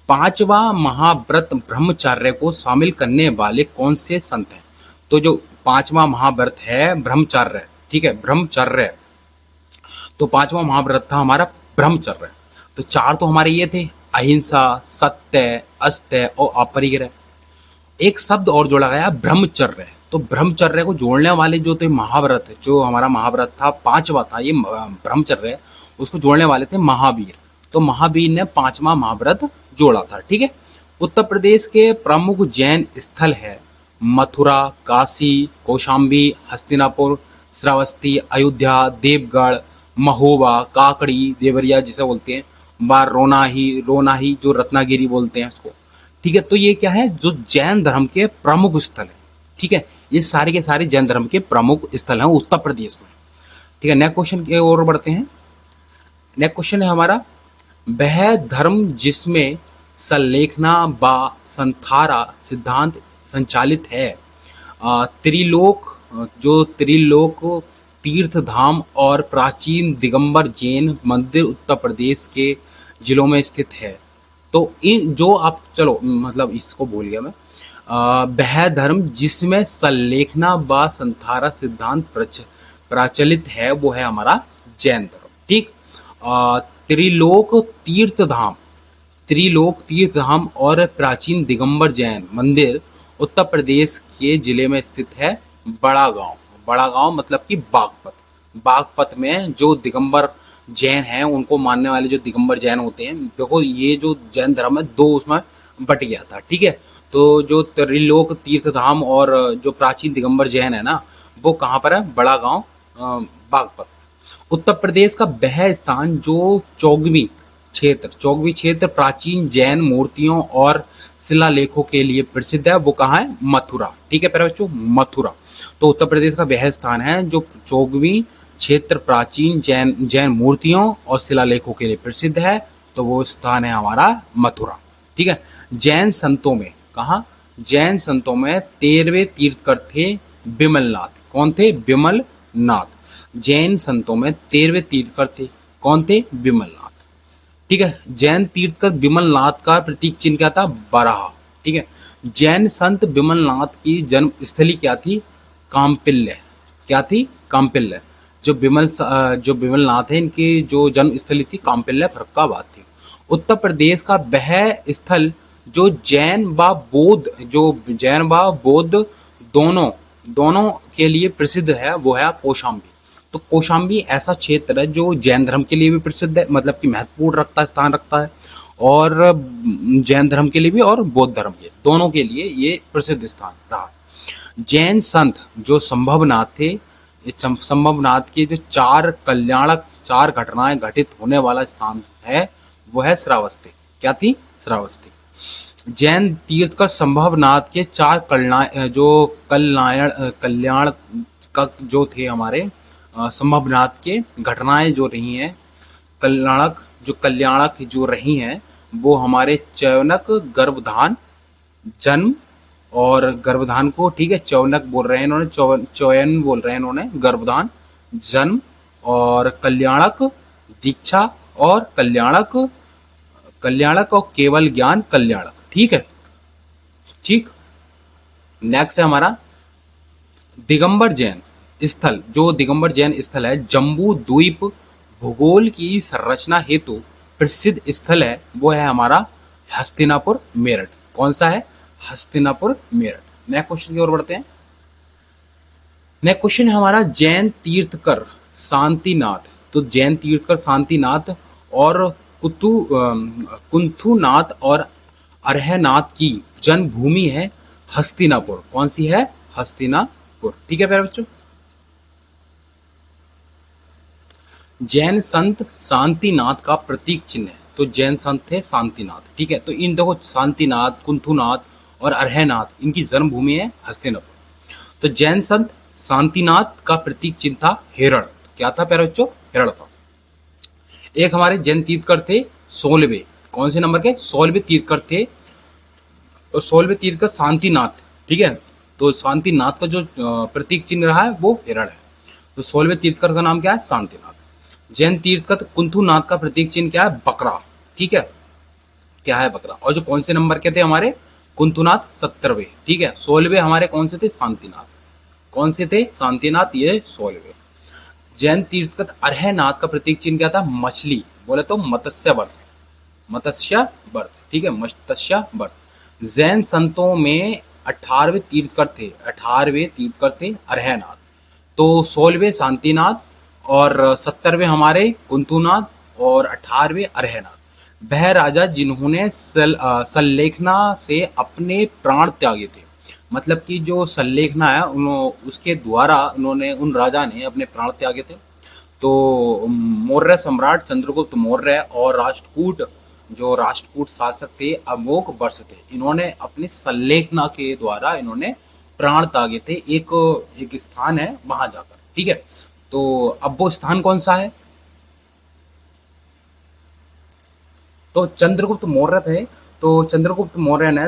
5वां महाव्रत ब्रह्मचर्य को शामिल करने वाले कौन से संत हैं? तो जो 5वां महाव्रत है ब्रह्मचर्य, ठीक है, ब्रह्मचर्य, तो 5वां महाव्रत था हमारा ब्रह्मचर्य। तो 4 तो हमारे ये थे, अहिंसा, सत्य, अस्त्य और अपरिग्रह। एक शब्द और जोड़ा गया, ब्रह्मचर्य। तो ब्रह्मचर्य को जोड़ने वाले जो थे महाव्रत, जो हमारा महाव्रत था 5वां था ये ब्रह्मचर्य, उसको जोड़ने वाले थे महावीर। तो महावीर ने 5वां महाव्रत जोड़ा था। ठीक है। उत्तर प्रदेश के प्रमुख जैन स्थल है मथुरा, काशी, कौशाम्बी, हस्तिनापुर, श्रावस्ती, अयोध्या, देवगढ़, महोबा, काकड़ी, देवरिया जिसे बोलते हैं, बार रोनाही जो रत्नागिरी बोलते हैं उसको। ठीक है। तो ये क्या है? जो जैन धर्म के प्रमुख स्थल है। ठीक है, ये सारे के सारे जैन धर्म के प्रमुख स्थल हैं उत्तर प्रदेश में। ठीक है, नेक्स्ट क्वेश्चन की ओर बढ़ते हैं। नेक्स्ट क्वेश्चन है हमारा, वह धर्म जिसमें संलेखना व संथारा सिद्धांत संचालित है, त्रिलोक, जो त्रिलोक तीर्थ धाम और प्राचीन दिगंबर जैन मंदिर उत्तर प्रदेश के जिलों में स्थित है। तो इन जो आप चलो मतलब इसको भूल गया मैं। वह धर्म जिसमें संलेखना व संथारा सिद्धांत प्रचलित है वो है हमारा जैन धर्म। ठीक। त्रिलोक तीर्थ धाम, त्रिलोक तीर्थ धाम और प्राचीन दिगंबर जैन मंदिर उत्तर प्रदेश के जिले में स्थित है बड़ा गांव। बड़ा गांव मतलब कि बागपत। बागपत में जो दिगंबर जैन हैं उनको मानने वाले जो दिगंबर जैन होते हैं, देखो ये जो जैन धर्म है दो उसमें बट गया था। ठीक है, तो जो त्रिलोक तीर्थ धाम और जो प्राचीन दिगंबर जैन है ना, वो कहाँ पर है? बड़ा गांव, बागपत। उत्तर प्रदेश का वह स्थान जो चौगवी क्षेत्र प्राचीन जैन मूर्तियों और शिलालेखों के लिए प्रसिद्ध है, वो कहाँ है? मथुरा। ठीक है प्यारे बच्चों, मथुरा। तो उत्तर प्रदेश का वह स्थान है जो चौगवी क्षेत्र प्राचीन जैन मूर्तियों और शिलालेखों के लिए प्रसिद्ध है, तो वो स्थान है हमारा मथुरा। ठीक है। जैन संतों में कहा, जैन संतों में 13वें तीर्थकर थे विमलनाथ। कौन थे? विमलनाथ। जैन संतों में 13वें तीर्थकर थे, कौन थे? विमलनाथ। ठीक है। जैन तीर्थकर विमलनाथ का प्रतीक चिन्ह क्या था? बराह। ठीक है। जैन संत विमलनाथ की जन्म स्थली क्या थी? काम्पिल्य। क्या थी? काम्पिल्य। जो विमलनाथ है इनकी जो जन्म स्थली थी काम्पिल्य फर्रुखाबाद थी। उत्तर प्रदेश का वह स्थल जो जैन व बौद्ध दोनों के लिए प्रसिद्ध है वो है कौशाम्बी। तो कौशाम्बी ऐसा क्षेत्र है जो जैन धर्म के लिए भी प्रसिद्ध है, मतलब कि महत्वपूर्ण स्थान रखता है, और जैन धर्म के लिए भी और बौद्ध धर्म के दोनों के लिए ये प्रसिद्ध स्थान रहा। जैन संत जो संभवनाथ थे, संभवनाथ के जो चार घटनाएं घटित होने वाला स्थान है वो है श्रावस्ती। क्या थी? श्रावस्ती। जैन तीर्थ का संभवनाथ के चार कल्याण का जो थे हमारे संभवनाथ के घटनाएं जो रही हैं, कल्याणक जो रही हैं वो हमारे चयनक गर्भधान जन्म और गर्भधान को, ठीक है, चौनक बोल रहे हैं इन्होंने, चयन बोल रहे हैं इन्होंने, गर्भधान जन्म और कल्याणक दीक्षा और कल्याणक और केवल ज्ञान कल्याणक। ठीक है। ठीक। नेक्स्ट है हमारा दिगंबर जैन स्थल। जो दिगंबर जैन स्थल है जम्बू द्वीप भूगोल की संरचना हेतु प्रसिद्ध स्थल है वो है हमारा हस्तिनापुर मेरठ। कौन सा है? हस्तिनापुर मेरठ। नेक्स्ट क्वेश्चन की ओर बढ़ते हैं। नेक्स्ट क्वेश्चन है हमारा जैन तीर्थकर शांतिनाथ। तो जैन तीर्थकर शांतिनाथ और कुंथुनाथ और अरहनाथ की जन्मभूमि है हस्तिनापुर। कौन सी है? हस्तिनापुर। ठीक है प्यारे बच्चों। जैन संत शांतिनाथ का प्रतीक चिन्ह है, तो जैन संत थे शांतिनाथ। ठीक है। तो इन देखो शांतिनाथ, कुंथुनाथ और अरहनाथ इनकी जन्मभूमि है हस्तिनापुर। तो जैन संत शांतिनाथ का प्रतीक चिन्ह था हिरण। क्या था प्यारे बच्चों? हिरण था। एक हमारे जैन तीर्थकर थे 16वें। कौन से नंबर के? 16वें तीर्थकर थे, और 16वें तीर्थकर शांतिनाथ। ठीक है। तो शांतिनाथ का जो प्रतीक चिन्ह रहा है वो हिरण है। तो 16वें तीर्थकर का नाम क्या है? शांतिनाथ। जैन तीर्थकर कुंथुनाथ का प्रतीक चिन्ह क्या है? बकरा। ठीक है, क्या है? बकरा। और जो कौन से नंबर के थे हमारे? कुंथुनाथ 17वें। ठीक है। 16वें हमारे कौन से थे? शांतिनाथ। कौन से थे? शांतिनाथ, ये 16वें। जैन तीर्थकर अरहनाथ का प्रतीक चिन्ह क्या था? मछली। बोले तो मत्स्य व्रत। मत्स्य व्रत। ठीक है, मत्स्य व्रत। जैन संतों में 18वें तीर्थकर थे, 18वें तीर्थकर थे अरहनाथ। तो 16वें शांतिनाथ और 17वें हमारे कुंथुनाथ और 18वें अरहनाथ। वह राजा जिन्होंने संलेखना से अपने प्राण त्यागे थे, मतलब कि जो संलेखना है उसके द्वारा उन्होंने, उन राजा ने अपने प्राण त्यागे थे। तो मौर्य सम्राट चंद्रगुप्त मौर्य और राष्ट्रकूट शासक थे अमोघ वर्ष थे, इन्होंने अपनी संलेखना के द्वारा इन्होंने प्राण त्यागे थे। एक स्थान है वहां जाकर। ठीक है। तो अब वो स्थान कौन सा है? तो चंद्रगुप्त मौर्य थे। तो चंद्रगुप्त मौर्य ने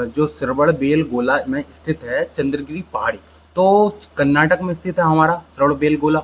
जो श्रवणबेलगोला में स्थित है चंद्रगिरी पहाड़ी, तो कर्नाटक में स्थित है हमारा श्रवणबेलगोला।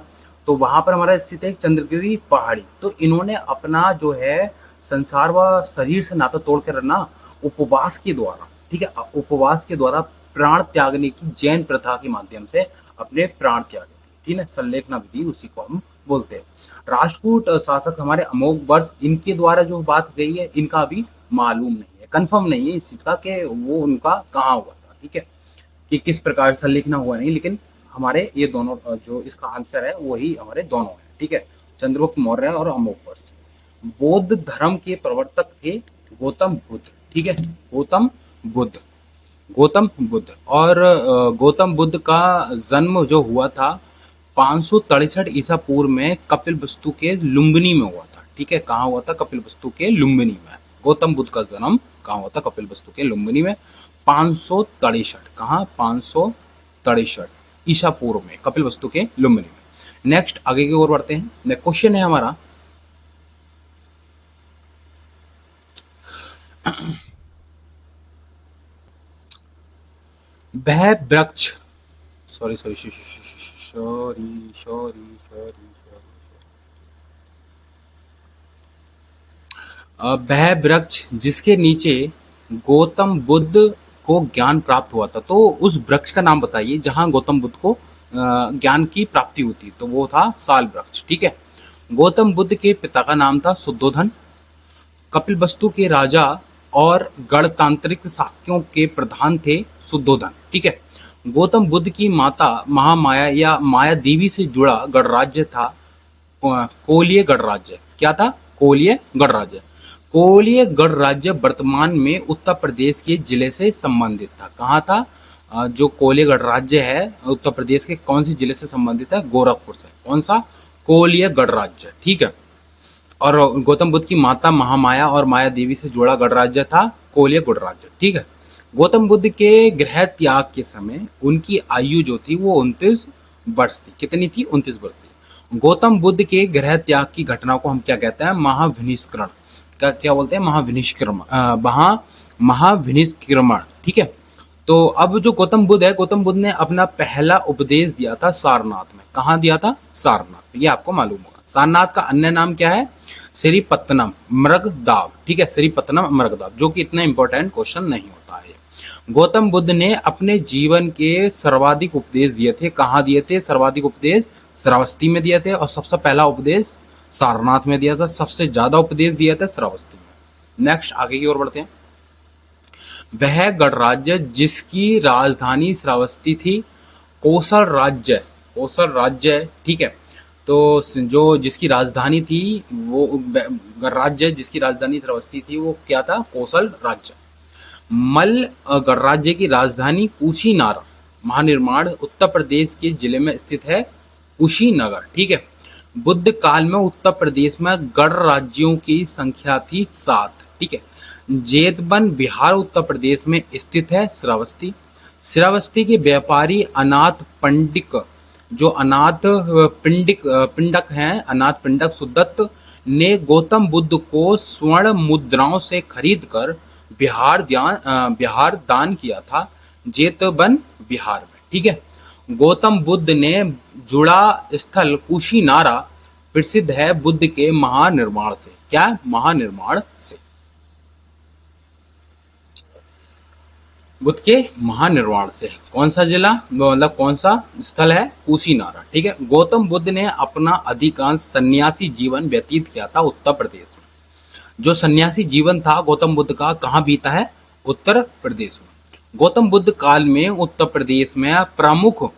तो वहां पर हमारा स्थित है चंद्रगिरी पहाड़ी। तो इन्होंने अपना जो है संसार व शरीर से नाता तोड़ कर ना उपवास के द्वारा, ठीक है, उपवास के द्वारा प्राण त्यागने की जैन प्रथा के माध्यम से अपने प्राण त्यागे, ठीक है, संलेखना विधि उसी को हम बोलते हैं। राष्ट्रकूट शासक हमारे अमोघ वर्ष, इनके द्वारा जो बात गई है इनका अभी मालूम नहीं है, कंफर्म नहीं है इस चीज का कि वो उनका कहाँ हुआ था, ठीक है, कि किस प्रकार से लिखना हुआ नहीं, लेकिन हमारे ये दोनों जो इसका आंसर है वही हमारे दोनों है, ठीक है, चंद्रगुप्त मौर्य और अमोघ वर्ष। बौद्ध धर्म के प्रवर्तक थे गौतम बुद्ध, ठीक है, गौतम बुद्ध, गौतम बुद्ध। और गौतम बुद्ध का जन्म जो हुआ था 563 ईसा पूर्व में कपिल वस्तु के लुम्बिनी में हुआ था, ठीक है, कहाँ हुआ था? कपिल वस्तु के लुम्बिनी में। गौतम बुद्ध का जन्म कहाँ हुआ था? कपिल वस्तु के लुम्बिनी में 563, कहाँ? 563 ईसा पूर्व में कपिल वस्तु के लुम्बिनी में। नेक्स्ट आगे की ओर बढ़ते हैं। नेक्स्ट क्वेश्चन है हमारा, वह वृक्ष, sorry sorry sorry sorry sorry, वह वृक्ष जिसके नीचे गौतम बुद्ध को ज्ञान प्राप्त हुआ था, तो उस वृक्ष का नाम बताइए जहां गौतम बुद्ध को ज्ञान की प्राप्ति हुई। तो वो था साल वृक्ष, ठीक है। गौतम बुद्ध के पिता का नाम था शुद्धोधन। कपिलवस्तु के राजा और गणतांत्रिक शाक्यों के प्रधान थे शुद्धोधन, ठीक है। गौतम बुद्ध की माता महामाया या माया देवी से जुड़ा गणराज्य था कोलीय गणराज्य। क्या था? कोलीय गणराज्य। कोलीय गणराज्य वर्तमान में उत्तर प्रदेश के जिले से संबंधित था। कहाँ था? जो कोलीय गणराज्य है उत्तर प्रदेश के कौन सी जिले से संबंधित है? गोरखपुर से। कौन सा? कोलीय गणराज्य, ठीक है। और गौतम बुद्ध की माता महामाया और माया देवी से जुड़ा गणराज्य था कोलीय गणराज्य, ठीक है। गौतम बुद्ध के गृह त्याग के समय उनकी आयु जो थी वो 29 वर्ष थी। कितनी थी? 29 वर्ष थी। गौतम बुद्ध के गृह त्याग की घटना को हम क्या कहते हैं? महाविनिष्करण। क्या बोलते हैं? महाविनिष्क्रमण, ठीक है। तो अब जो गौतम बुद्ध है, गौतम बुद्ध ने अपना पहला उपदेश दिया था सारनाथ में। कहाँ दिया था? सारनाथ। ये आपको मालूम होगा। सारनाथ का अन्य नाम क्या है? श्रीपत्तनम मृगदाव, ठीक है, श्रीपत्तनम मृगदाव, जो कि इतना इंपॉर्टेंट क्वेश्चन नहीं होता है। गौतम बुद्ध ने अपने जीवन के सर्वाधिक उपदेश दिए थे। कहाँ दिए थे सर्वाधिक उपदेश? श्रावस्ती में दिए थे। और सबसे पहला उपदेश सारनाथ में दिया था। सबसे ज्यादा उपदेश दिया था श्रावस्ती में। नेक्स्ट आगे की ओर बढ़ते हैं। वह गणराज्य जिसकी राजधानी श्रावस्ती थी कौशल राज्य, कौशल राज्य, ठीक है। तो जो जिसकी राजधानी थी वो गणराज्य जिसकी राजधानी श्रावस्ती थी वो क्या था? कौशल राज्य। मल्ल गणराज्य की राजधानी कुशीनारा महानिर्माण उत्तर प्रदेश के जिले में स्थित है कुशीनगर, ठीक है। बुद्ध काल में उत्तर प्रदेश में गणराज्यों की संख्या थी 7, ठीक है। जेतवन बिहार उत्तर प्रदेश में स्थित है श्रावस्ती। श्रावस्ती के व्यापारी अनाथ पंडिक, जो अनाथ पिंडक हैं, अनाथ पिंडक सुदत्त ने गौतम बुद्ध को स्वर्ण मुद्राओं से खरीद कर बिहार दान किया था, जेतवन बिहार में, ठीक है। गौतम बुद्ध ने जुड़ा स्थल कुशीनारा प्रसिद्ध है बुद्ध के महानिर्माण से। क्या? महानिर्माण से। बुद्ध के महानिर्वाण से। कौन सा जिला, मतलब कौन सा स्थल है? कुशीनारा, ठीक है। गौतम बुद्ध ने अपना अधिकांश सन्यासी जीवन व्यतीत किया था उत्तर प्रदेश में। जो सन्यासी जीवन था गौतम बुद्ध का कहाँ बीता है? उत्तर प्रदेश में। गौतम बुद्ध काल में उत्तर प्रदेश में प्रमुख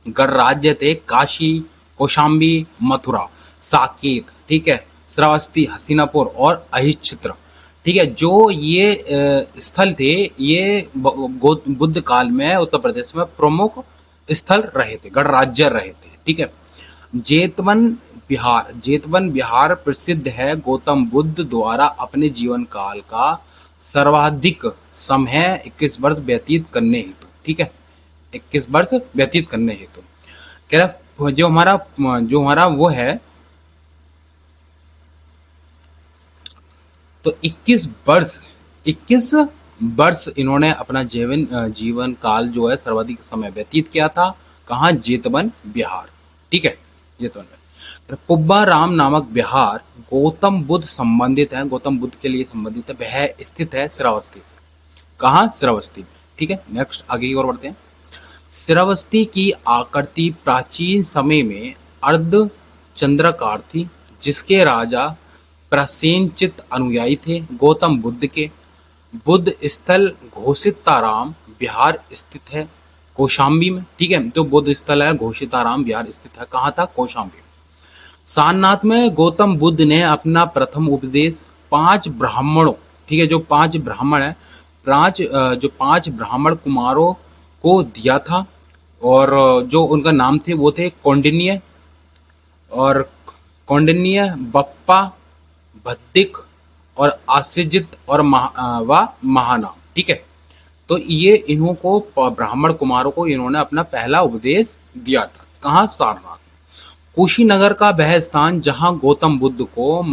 गणराज्य थे काशी, कौशाम्बी, मथुरा, साकेत, ठीक है, श्रावस्ती, हस्तिनापुर और अहिच्छत्र, ठीक है। जो ये स्थल थे ये बुद्ध काल में उत्तर प्रदेश में प्रमुख स्थल रहे थे, गणराज्य रहे थे, ठीक है। जेतवन बिहार, जेतवन बिहार प्रसिद्ध है गौतम बुद्ध द्वारा अपने जीवन काल का सर्वाधिक समय 21 वर्ष व्यतीत करने हेतु, ठीक है, 21 वर्ष व्यतीत करने हेतु। कह रहा जो हमारा वो है, तो 21 वर्ष इन्होंने अपना जीवन काल जो है सर्वाधिक समय व्यतीत किया था। कहाँ? जेतवन बिहार। ठीक है, जेतवन बिहार। पुब्बा राम नामक बिहार गौतम बुद्ध संबंधित है, गौतम बुद्ध के लिए संबंधित है। वह स्थित है श्रावस्ती से। कहाँ? श्रावस्ती में। ठीक है, नेक्स्ट आगे की ओर बढ़ते हैं। श्रावस्ती की आकृति प्राचीन समय में अर्ध चंद्राकार थी, जिसके राजा प्रसेनचित अनुयायी थे गौतम बुद्ध के। बुद्ध स्थल घोषिताराम बिहार स्थित है कौशाम्बी में। ठीक है, जो बुद्ध स्थल है घोषिताराम बिहार स्थित है। कहाँ था? कौशाम्बी में। सारनाथ में गौतम बुद्ध ने अपना प्रथम उपदेश 5 ब्राह्मणों, ठीक है, जो 5 ब्राह्मण है, जो 5 ब्राह्मण कुमारों को दिया था। और जो उनका नाम थे वो थे कौंडिन्य और बप्पा, भद्दिक और आस्यजित और महानाम। ठीक है, तो ये इन्हों को ब्राह्मण कुमारों को इन्होंने अपना पहला उपदेश दिया था। कहाँ? सारनाथ। कुशीनगर का वह स्थान जहाँ गौतम बुद्ध को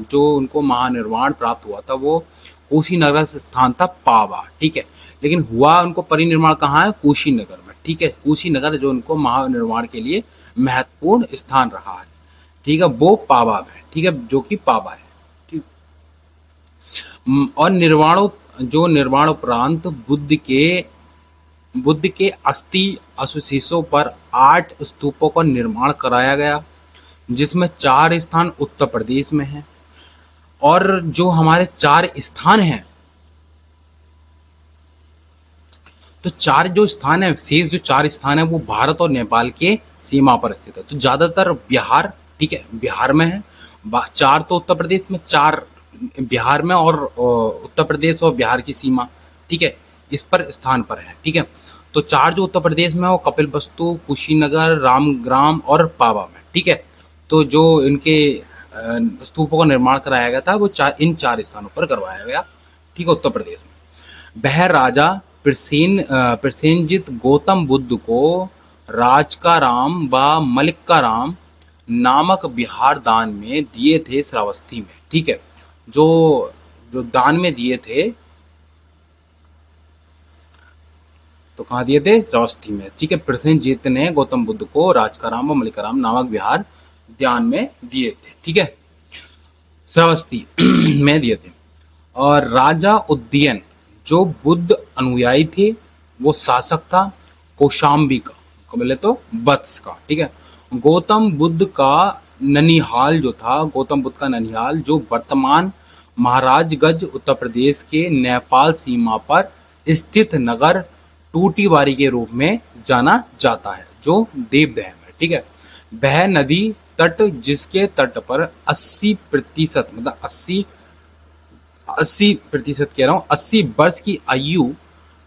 जो उनको महानिर्वाण प्राप्त हुआ था, वो कुशीनगर से स्थान था पावा। ठीक है, लेकिन हुआ उनको परिनिर्वाण कहाँ है? कुशीनगर में। ठीक है, कुशीनगर जो उनको महानिर्वाण के लिए महत्वपूर्ण स्थान रहा है। ठीक है, वो पावा है। ठीक है, जो कि पावा है। ठीक। और निर्वाण उपरांत बुद्ध के अस्थि अवशेषों पर 8 स्तूपों का निर्माण कराया गया, जिसमें 4 स्थान उत्तर प्रदेश में हैं। और जो हमारे 4 स्थान हैं, तो 4 जो स्थान है, शेष जो 4 स्थान है वो भारत और नेपाल के सीमा पर स्थित है। तो ज्यादातर बिहार, ठीक है, बिहार में है। 4 तो उत्तर प्रदेश में, 4 बिहार में, और उत्तर प्रदेश और बिहार की सीमा, ठीक है, इस पर स्थान पर है। ठीक है, तो 4 जो उत्तर प्रदेश में है वो कपिल वस्तु, कुशीनगर, रामग्राम और पावा में। ठीक है, तो जो इनके स्तूपों का निर्माण कराया गया था वो इन 4 स्थानों पर करवाया गया। ठीक है, उत्तर प्रदेश में। वह राजा प्रसेनजित गौतम बुद्ध को राजकाराम व मलिकाराम नामक बिहार दान में दिए थे श्रावस्ती में। ठीक है, जो जो दान में दिए थे, तो कहाँ दिए थे? श्रावस्ती में। ठीक है, प्रसेनजित ने गौतम बुद्ध को राजकाराम व मलिकाराम नामक बिहार दान में दिए थे। ठीक है, श्रावस्ती में दिए थे। और राजा उदयन जो बुद्ध अनुयायी थे, वो शासक था कौशाम्बी का, बोले तो वत्स का। ठीक है, गौतम बुद्ध का ननिहाल जो था, गौतम बुद्ध का ननिहाल जो वर्तमान महाराजगंज उत्तर प्रदेश के नेपाल सीमा पर स्थित नगर टूटीवारी के रूप में जाना जाता है, जो देवदह में। ठीक है, वह नदी तट जिसके तट पर 80% मतलब 80% कह रहा हूँ, 80 वर्ष की आयु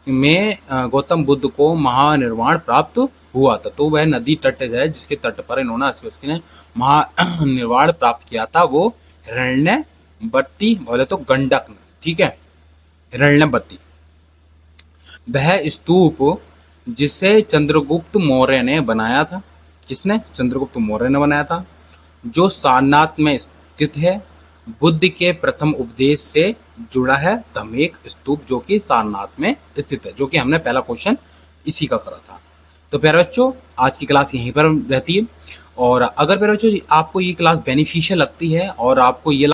में गौतम बुद्ध को महानिर्वाण प्राप्त हुआ था। तो वह नदी तट है जिसके तट पर इन्होंने 80 वर्ष के महानिर्वाण प्राप्त किया था, वो हिरण्यवती, बोले तो गंडक। ठीक है, हिरण्यवती। वह स्तूप जिसे चंद्रगुप्त मौर्य ने बनाया था, किसने? चंद्रगुप्त मौर्य ने बनाया था, जो सारनाथ में स्थित है, बुद्ध के प्रथम उपदेश से जुड़ा है। धमेक स्तूप जो कि सारनाथ में स्थित है, जो कि हमने पहला क्वेश्चन इसी का करा था। तो प्यारे बच्चों, आज की क्लास यहीं पर रहती है। और अगर प्यारे बच्चों आपको ये क्लास बेनिफिशियल लगती है और आपको ये